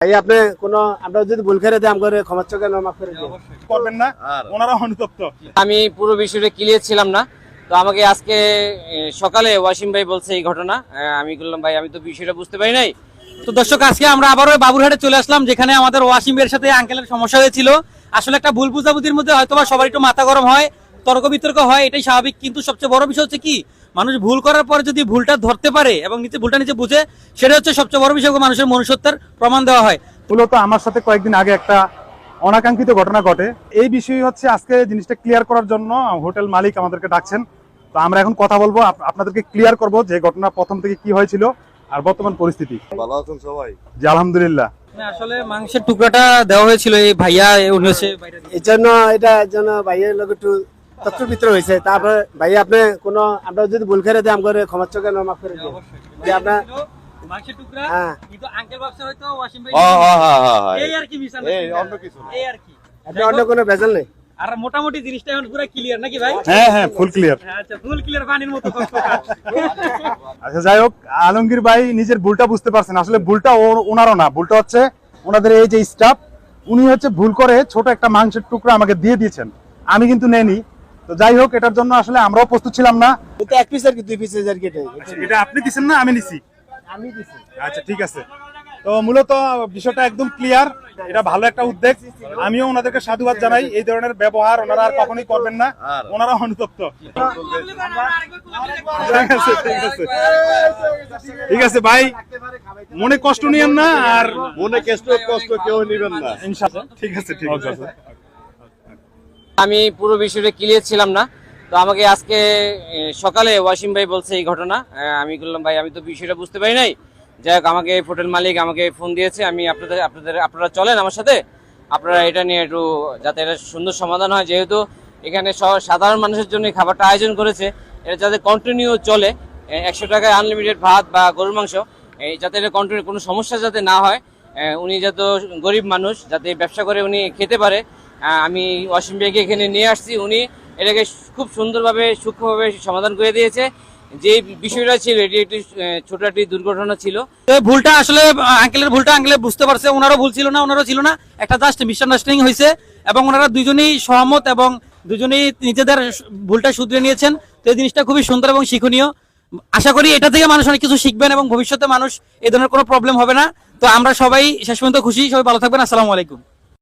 ভাই আপনি কোন আমরা যদি ভুল করে দেই আমগরে ক্ষমা চোখে মাফ করে দিন করবেন না, ওনারা অনুতপ্ত। আমি পুরো বিষয়টা ক্লিয়ার ছিলাম না, তো আমাকে আজকে সকালে ওয়াসিম ভাই বলছে এই ঘটনা। আমি বললাম ভাই আমি তো বিষয়টা বুঝতে পারি নাই। তো দর্শক, আজকে আমরা আবারও বাবুরহাটে চলে আসলাম, যেখানে আমাদের ওয়াসিমের সাথে আঙ্কেলের সমস্যা হয়েছিল। আসলে একটা ভুল বুঝাবুঝির মধ্যে হয়তোবা সবার একটু মাথা গরম হয়, তর্ক বিতর্ক হয়, এটাই স্বাভাবিক। কিন্তু সবচেয়ে বড় বিষয় হচ্ছে কি, মানুষ ভুল করার পরে যদি ভুলটা ধরতে পারে এবং ভুলটা নিজে বুঝে, সেটা হচ্ছে সবচেয়ে বড় বিষয়। মানুষের মনুষ্যত্বের প্রমাণ দেওয়া হয়। মূলত আমার সাথে কয়েকদিন আগে একটা অনাকাঙ্ক্ষিত ঘটনা ঘটে। এই বিষয় হচ্ছে আজকে জিনিসটা ক্লিয়ার করার জন্য হোটেল মালিক আমাদেরকে ডাকছেন। তো আমরা এখন কথা বলবো, আপনাদেরকে ক্লিয়ার করব যে ঘটনা প্রথম থেকে কি হয়েছিল আর বর্তমান পরিস্থিতি। ভালো আছেন সবাই? জি আলহামদুলিল্লাহ। আসলে মাংসের টুকরাটা দেওয়া হয়েছিল এই ভাইয়া, উনি হচ্ছে এর জন্য ভাইয়ের লোক একটু তত্ত্ব ভিতর হয়েছে। তারপরে ভাই আপনি কোন আমরা যদি ভুল করে দেই আমগরে ক্ষমা চোখে মাফ করে দিন যে আপনার মাংসের টুকরা, হ্যাঁ কিন্তু আঙ্কেল ভাবছে হয়তো ওয়াসিম ভাই এই আর কি মিশন, এই অন্য কিছু না। এই আর কি। আপনি অন্য কোনো ভেজাল নেই। আর মোটামুটি জিনিসটা এখন পুরো ক্লিয়ার নাকি ভাই? হ্যাঁ হ্যাঁ, ফুল ক্লিয়ার। আচ্ছা, ফুল ক্লিয়ার, পানির মতো। আচ্ছা যাই হোক, আলমগীর ভাই নিজের ভুলটা বুঝতে পারছেন। আসলে ভুলটা ওনারও না, ভুলটা হচ্ছে ওনাদের এই যে স্টাফ, উনি হচ্ছে ভুল করে ছোট একটা মাংসের টুকরা আমাকে দিয়ে দিয়েছেন, আমি কিন্তু নেইনি। তো যাই হোক, এটার জন্য আসলে আমরাও প্রস্তুত ছিলাম না। এটা এক পিস আর কি দুই পিসের আর কি এটা আপনি দিচ্ছেন না, আমি নিছি। আমি দিছি। আচ্ছা ঠিক আছে। তো মূলত বিষয়টা একদম ক্লিয়ার, এটা ভালো একটা উদ্যোগ। আমিও ওনাদেরকে সাধুবাদ জানাই। এই ধরনের ব্যবহার ওনারা আর কখনোই করবেন না, ওনারা অনুতপ্ত। ঠিক আছে ঠিক আছে ঠিক আছে ভাই, মনে কষ্ট নিয়েন না, আর মনে কষ্ট কেউ নেবেন না। ইনশাআল্লাহ ঠিক আছে ঠিক আছে। আমি পুরো বিষয়টা ক্লিয়ার ছিলাম না, তো আমাকে আজকে সকালে ওয়াসিম ভাই বলছে এই ঘটনা। আমি বললাম ভাই আমি তো বিষয়টা বুঝতে পারি নাই। যাই হোক, আমাকে হোটেল মালিক আমাকে ফোন দিয়েছে। আমি আপনারা চলেন আমার সাথে, আপনারা এটা নিয়ে একটু যাতে এটা সুন্দর সমাধান হয়। যেহেতু এখানে সাধারণ মানুষের জন্য খাবারটা আয়োজন করেছে, এটা যাতে কন্টিনিউ চলে। 100 টাকায় আনলিমিটেড ভাত বা গরুর মাংস, যাতে এটা কন্টিনিউ কোনো সমস্যা যাতে না হয়। উনি যত গরিব মানুষ যাতে ব্যবসা করে উনি খেতে পারে। আমি ওয়াসিম ভাইকে এখানে নিয়ে আসছি, উনি এটাকে খুব সুন্দরভাবে সূক্ষ্মভাবে সমাধান করে দিয়েছে। যে বিষয়টা ছিল এটি একটি ছোট একটি দুর্ঘটনা ছিল। তো ভুলটা আসলে আঙ্কেলের ভুলটা আঙ্কেলে বুঝতে পারছে, ওনারও ভুল ছিল না, ওনারও ছিল না, একটা জাস্ট মিসআন্ডারস্ট্যান্ডিং হয়েছে এবং ওনারা দুজনেই সহমত এবং দুজনেই নিজেদের ভুলটা শুধরে নিয়েছেন। তো এই জিনিসটা খুবই সুন্দর এবং শিক্ষণীয়। আশা করি এটা থেকে মানুষ অনেক কিছু শিখবেন এবং ভবিষ্যতে মানুষ এই ধরনের কোনো প্রবলেম হবে না। তো আমরা সবাই শেষ পর্যন্ত খুশি। সবাই ভালো থাকবেন। আসসালামু আলাইকুম।